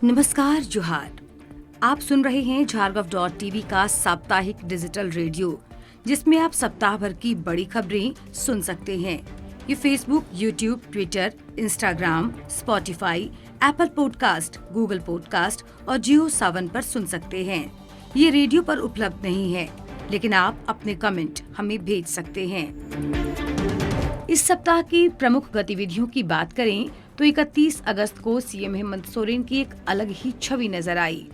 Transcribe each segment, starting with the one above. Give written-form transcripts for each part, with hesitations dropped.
नमस्कार, जोहार। आप सुन रहे हैं झारगव.टीवी का साप्ताहिक डिजिटल रेडियो, जिसमें आप सप्ताह भर की बड़ी खबरें सुन सकते हैं। ये Facebook, YouTube, Twitter, Instagram, Spotify, Apple podcast, Google podcast और जियो सावन पर सुन सकते हैं। ये रेडियो पर उपलब्ध नहीं है, लेकिन आप अपने कमेंट हमें भेज सकते हैं। इस सप्ताह की प्रमुख गतिविधियों की बात करें तो 31 अगस्त को सीएम हेमंत सोरेन की एक अलग ही छवि नजर आई,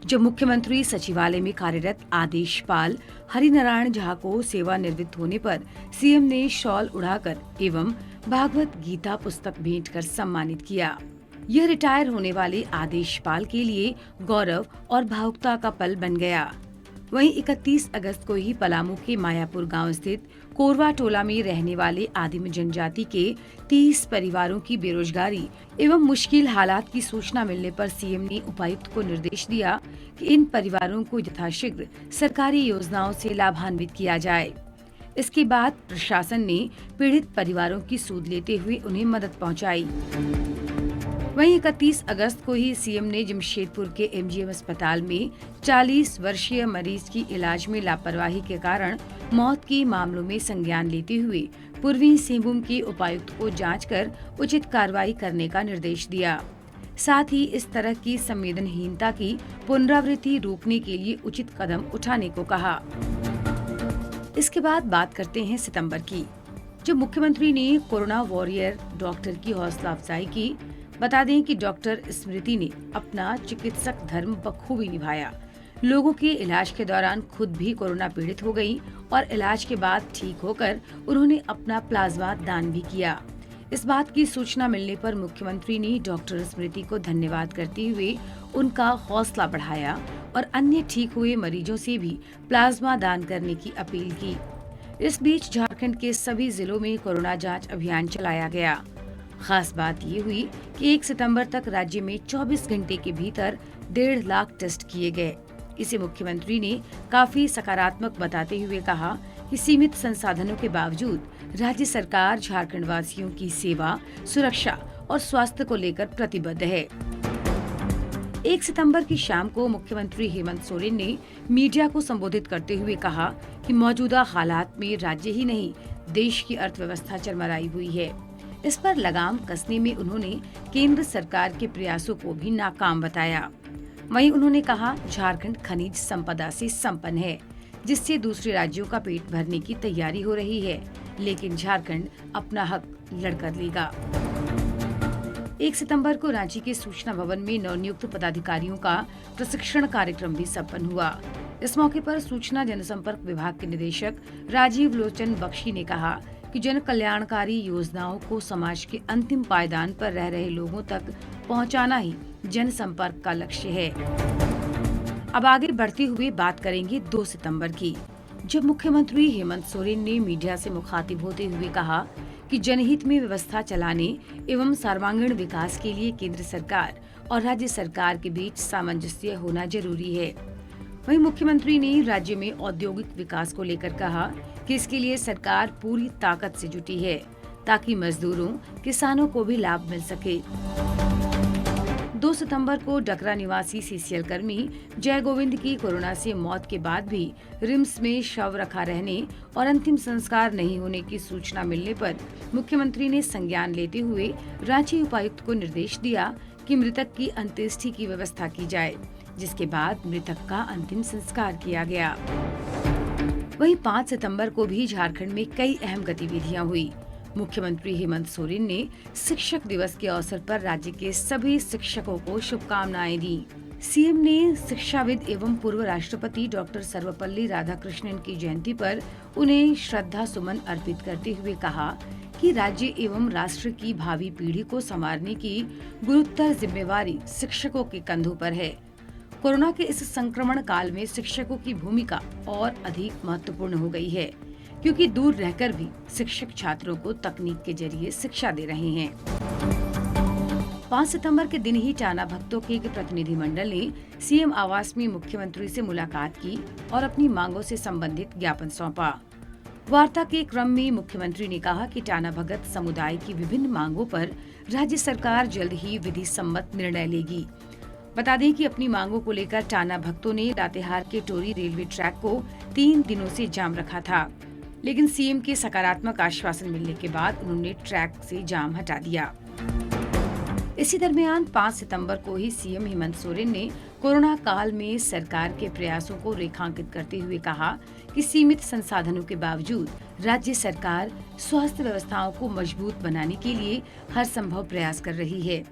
जब मुख्यमंत्री सचिवालय में कार्यरत आदेशपाल हरिनारायण झा को सेवानिवृत्त होने पर सीएम ने शॉल उड़ाकर एवं भागवत गीता पुस्तक भेंट कर सम्मानित किया। यह रिटायर होने वाले आदेशपाल के लिए गौरव और भावुकता का पल बन गया। वहीं 31 अगस्त को ही पलामू के मायापुर गांव स्थित कोरवा टोला में रहने वाले आदिम जनजाति के 30 परिवारों की बेरोजगारी एवं मुश्किल हालात की सूचना मिलने पर सीएम ने उपायुक्त को निर्देश दिया कि इन परिवारों को यथाशीघ्र सरकारी योजनाओं से लाभान्वित किया जाए। इसके बाद प्रशासन ने पीड़ित परिवारों की सूद लेते हुए उन्हें मदद पहुंचाई। वहीं 31 अगस्त को ही सीएम ने जमशेदपुर के एमजीएम अस्पताल में 40 वर्षीय मरीज की इलाज में लापरवाही के कारण मौत के मामलों में संज्ञान लेते हुए पूर्वी सिंहभूम के उपायुक्त को जांच कर उचित कार्रवाई करने का निर्देश दिया। साथ ही इस तरह की संवेदनहीनता की पुनरावृत्ति रोकने के लिए उचित कदम उठाने को कहा। इसके बाद बात करते हैं सितंबर की, जब मुख्यमंत्री ने कोरोना वॉरियर डॉक्टर की हौसला अफजाई की। बता दें कि डॉक्टर स्मृति ने अपना चिकित्सक धर्म बखूबी निभाया। लोगों के इलाज के दौरान खुद भी कोरोना पीड़ित हो गई और इलाज के बाद ठीक होकर उन्होंने अपना प्लाज्मा दान भी किया। इस बात की सूचना मिलने पर मुख्यमंत्री ने डॉक्टर स्मृति को धन्यवाद करते हुए उनका हौसला बढ़ाया और अन्य ठीक हुए मरीजों से भी प्लाज्मा दान करने की अपील की। इस बीच झारखंड के सभी जिलों में कोरोना जाँच अभियान चलाया गया। खास बात ये हुई कि 1 सितंबर तक राज्य में 24 घंटे के भीतर 1.5 लाख टेस्ट किए गए। इसे मुख्यमंत्री ने काफी सकारात्मक बताते हुए कहा कि सीमित संसाधनों के बावजूद राज्य सरकार झारखंड वासियों की सेवा, सुरक्षा और स्वास्थ्य को लेकर प्रतिबद्ध है। 1 सितंबर की शाम को मुख्यमंत्री हेमंत सोरेन ने मीडिया को संबोधित करते हुए कहा कि मौजूदा हालात में राज्य ही नहीं, देश की अर्थव्यवस्था चरमराई हुई है। इस पर लगाम कसने में उन्होंने केंद्र सरकार के प्रयासों को भी नाकाम बताया। वहीं उन्होंने कहा, झारखंड खनिज संपदा से संपन्न है, जिससे दूसरे राज्यों का पेट भरने की तैयारी हो रही है, लेकिन झारखंड अपना हक लड़कर लेगा। 1 सितंबर को रांची के सूचना भवन में नवनियुक्त पदाधिकारियों का प्रशिक्षण कार्यक्रम भी संपन्न हुआ। इस मौके पर सूचना जनसंपर्क विभाग के निदेशक राजीव लोचन बख्शी ने कहा कि जन कल्याणकारी योजनाओं को समाज के अंतिम पायदान पर रह रहे लोगों तक पहुंचाना ही जनसंपर्क का लक्ष्य है। अब आगे बढ़ते हुए बात करेंगे 2 सितंबर की, जब मुख्यमंत्री हेमंत सोरेन ने मीडिया से मुखातिब होते हुए कहा कि जनहित में व्यवस्था चलाने एवं सर्वांगीण विकास के लिए केंद्र सरकार और राज्य सरकार के बीच सामंजस्य होना जरूरी है। वहीं मुख्यमंत्री ने राज्य में औद्योगिक विकास को लेकर कहा कि इसके लिए सरकार पूरी ताकत से जुटी है, ताकि मजदूरों, किसानों को भी लाभ मिल सके। 2 सितंबर को डकरा निवासी सीसीएल कर्मी जय गोविंद की कोरोना से मौत के बाद भी रिम्स में शव रखा रहने और अंतिम संस्कार नहीं होने की सूचना मिलने पर मुख्यमंत्री ने संज्ञान लेते हुए रांची उपायुक्त को निर्देश दिया कि मृतक की अंत्येष्टि की व्यवस्था की जाए, जिसके बाद मृतक का अंतिम संस्कार किया गया। वहीं 5 सितंबर को भी झारखंड में कई अहम गतिविधियां हुई। मुख्यमंत्री हेमंत सोरेन ने शिक्षक दिवस के अवसर पर राज्य के सभी शिक्षकों को शुभकामनाएं दी। सीएम ने शिक्षाविद एवं पूर्व राष्ट्रपति डॉक्टर सर्वपल्ली राधाकृष्णन की जयंती पर उन्हें श्रद्धा सुमन अर्पित करते हुए कहा कि राज्य एवं राष्ट्र की भावी पीढ़ी को संवारने की गुरुतर जिम्मेवारी शिक्षकों के कंधों पर है। कोरोना के इस संक्रमण काल में शिक्षकों की भूमिका और अधिक महत्वपूर्ण हो गई है, क्योंकि दूर रहकर भी शिक्षक छात्रों को तकनीक के जरिए शिक्षा दे रहे हैं। 5 सितंबर के दिन ही टाना भगतों के एक प्रतिनिधिमंडल ने सीएम आवास में मुख्यमंत्री से मुलाकात की और अपनी मांगों से संबंधित ज्ञापन सौंपा। वार्ता के क्रम में मुख्यमंत्री ने कहा कि टाना भगत समुदाय की विभिन्न मांगों पर राज्य सरकार जल्द ही विधि सम्मत निर्णय लेगी। बता दें कि अपनी मांगों को लेकर टाना भक्तों ने लातेहार के टोरी रेलवे ट्रैक को 3 दिनों से जाम रखा था, लेकिन सीएम के सकारात्मक आश्वासन मिलने के बाद उन्होंने ट्रैक से जाम हटा दिया। इसी दरमियान 5 सितंबर को ही सीएम हेमंत सोरेन ने कोरोना काल में सरकार के प्रयासों को रेखांकित करते हुए कहा कि सीमित संसाधनों के बावजूद राज्य सरकार स्वास्थ्य व्यवस्थाओं को मजबूत बनाने के लिए हर संभव प्रयास कर रही है।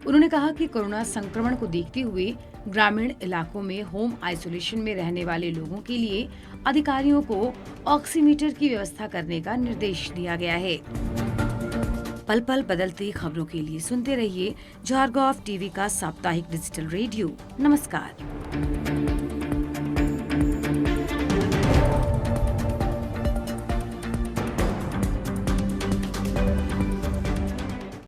उन्होंने कहा कि कोरोना संक्रमण को देखते हुए ग्रामीण इलाकों में होम आइसोलेशन में रहने वाले लोगों के लिए अधिकारियों को ऑक्सीमीटर की व्यवस्था करने का निर्देश दिया गया है। पल पल बदलती खबरों के लिए सुनते रहिए झारगॉव टीवी का साप्ताहिक डिजिटल रेडियो। नमस्कार।